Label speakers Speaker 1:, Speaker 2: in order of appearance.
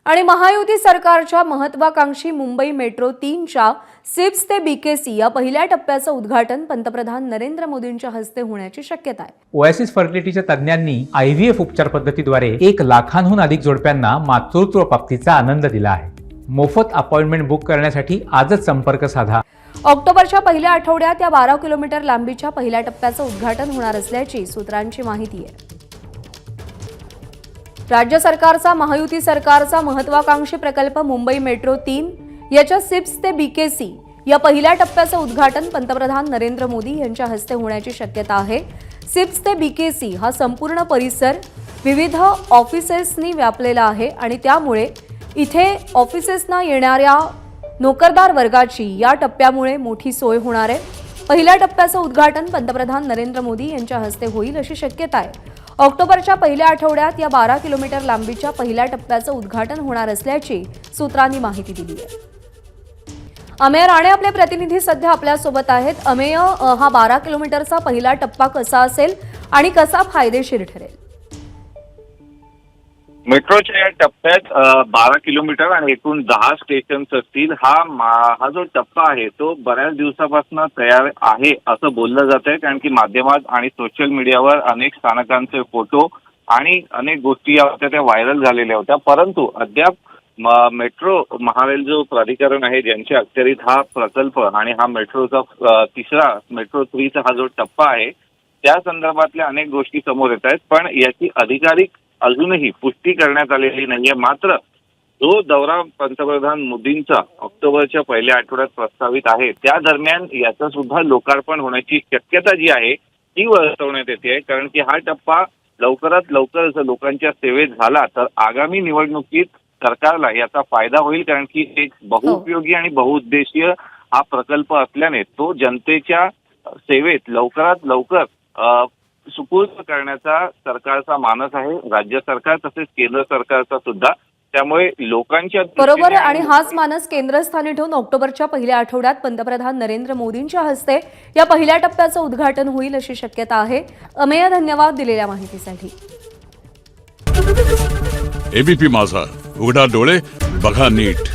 Speaker 1: आणि महायुती सरकारच्या महत्त्वाकांक्षी मुंबई मेट्रो 3च्या सिप्स ते बीकेसी या पहिल्या टप्प्याचं उद्घाटन पंतप्रधान नरेंद्र मोदींच्या हस्ते होण्याची शक्यता आहे।
Speaker 2: ओएसिस फर्टिलिटीच्या तज्ञांनी IVF उपचार पद्धतीद्वारे 1 लाखांहून अधिक जोडप्यांना मातृत्व प्राप्तीचा आनंद दिला आहे। मोफत अपॉइंटमेंट बुक करण्यासाठी आजच संपर्क साधा।
Speaker 1: ऑक्टोबरच्या पहिल्या आठवड्यात या 12 किलोमीटर लांबीच्या पहिल्या टप्प्याचं उद्घाटन होणार असल्याची सूत्रांची माहिती आहे। राज्य सरकारचा महायुती सरकारचा महत्त्वाकांक्षी प्रकल्प मुंबई मेट्रो 3 याच्या सिप्स ते बीकेसी या पहिल्या टप्प्याचं उद्घाटन पंतप्रधान नरेंद्र मोदी यांच्या हस्ते होण्याची शक्यता आहे। सिप्स ते बीकेसी हा संपूर्ण परिसर विविध ऑफिसेसनी व्यापलेला आहे आणि त्यामुळे इथे ऑफिसेसना येणाऱ्या नोकरदार वर्गाची या टप्प्यामुळे मोठी सोय होणार आहे। पहिल्या टप्प्याचं उद्घाटन पंतप्रधान नरेंद्र मोदी यांच्या हस्ते होईल अशी शक्यता आहे। ऑक्टोबरच्या पहिल्या आठवड्यात या 12 किलोमीटर लांबीच्या पहिल्या टप्प्याचं उद्घाटन होणार असल्याची सूत्रांनी माहिती दिली आहे। अमेय राणे आपले प्रतिनिधी सध्या आपल्या सोबत आहेत। अमेय, हा 12 किलोमीटरचा पहिला टप्पा कसा असेल आणि कसा फायदेशीर ठरेल?
Speaker 3: मेट्रोच्या या टप्प्यात 12 किलोमीटर आणि एकूण 10 स्टेशन्स असतील। हा जो टप्पा आहे तो बऱ्याच दिवसापासून तयार आहे असं बोललं जात आहे, कारण की माध्यमात आणि सोशल मीडियावर अनेक स्थानकांचे फोटो आणि अनेक गोष्टी होत्या त्या व्हायरल झालेल्या होत्या। परंतु अद्याप मेट्रो महारेल जो प्राधिकरण आहे ज्यांच्या अखत्यारीत हा प्रकल्प आणि हा मेट्रोचा तिसरा मेट्रो 3चा हा जो टप्पा आहे त्या संदर्भातल्या अनेक गोष्टी समोर येत आहेत, पण याची अधिकारिक अजूनही पुष्टी करण्यात आलेली नाहीये। मात्र जो दौरा पंतप्रधान मोदींचा ऑक्टोबरच्या पहिल्या आठवड्यात प्रस्तावित आहे त्या दरम्यान याचं सुद्धा लोकार्पण होण्याची शक्यता जी आहे ती वर्तवण्यात येते, कारण की हा टप्पा लवकरात लवकर जर लोकांच्या सेवेत झाला तर आगामी निवडणुकीत सरकारला याचा फायदा होईल, कारण की एक बहुउपयोगी आणि बहुउद्देशीय हा प्रकल्प असल्याने तो जनतेच्या सेवेत लवकरात लवकर सुपूर्द करण्याचा सरकारचा मानस आहे, राज्य सरकार तसेच केंद्र सरकारचा सुद्धा। त्यामुळे लोकांच्या
Speaker 1: बरोबर, आणि हाच मानस केंद्रस्थानी ठेवून ऑक्टोबरच्या पहिल्या आठवड्यात पंतप्रधान नरेंद्र मोदींच्या हस्ते या पहिल्या टप्प्याचं उद्घाटन होईल अशी शक्यता आहे। अमेय, धन्यवाद दिलेल्या माहितीसाठी।
Speaker 4: एबीपी माझा, उघडा डोळे बघा नीट।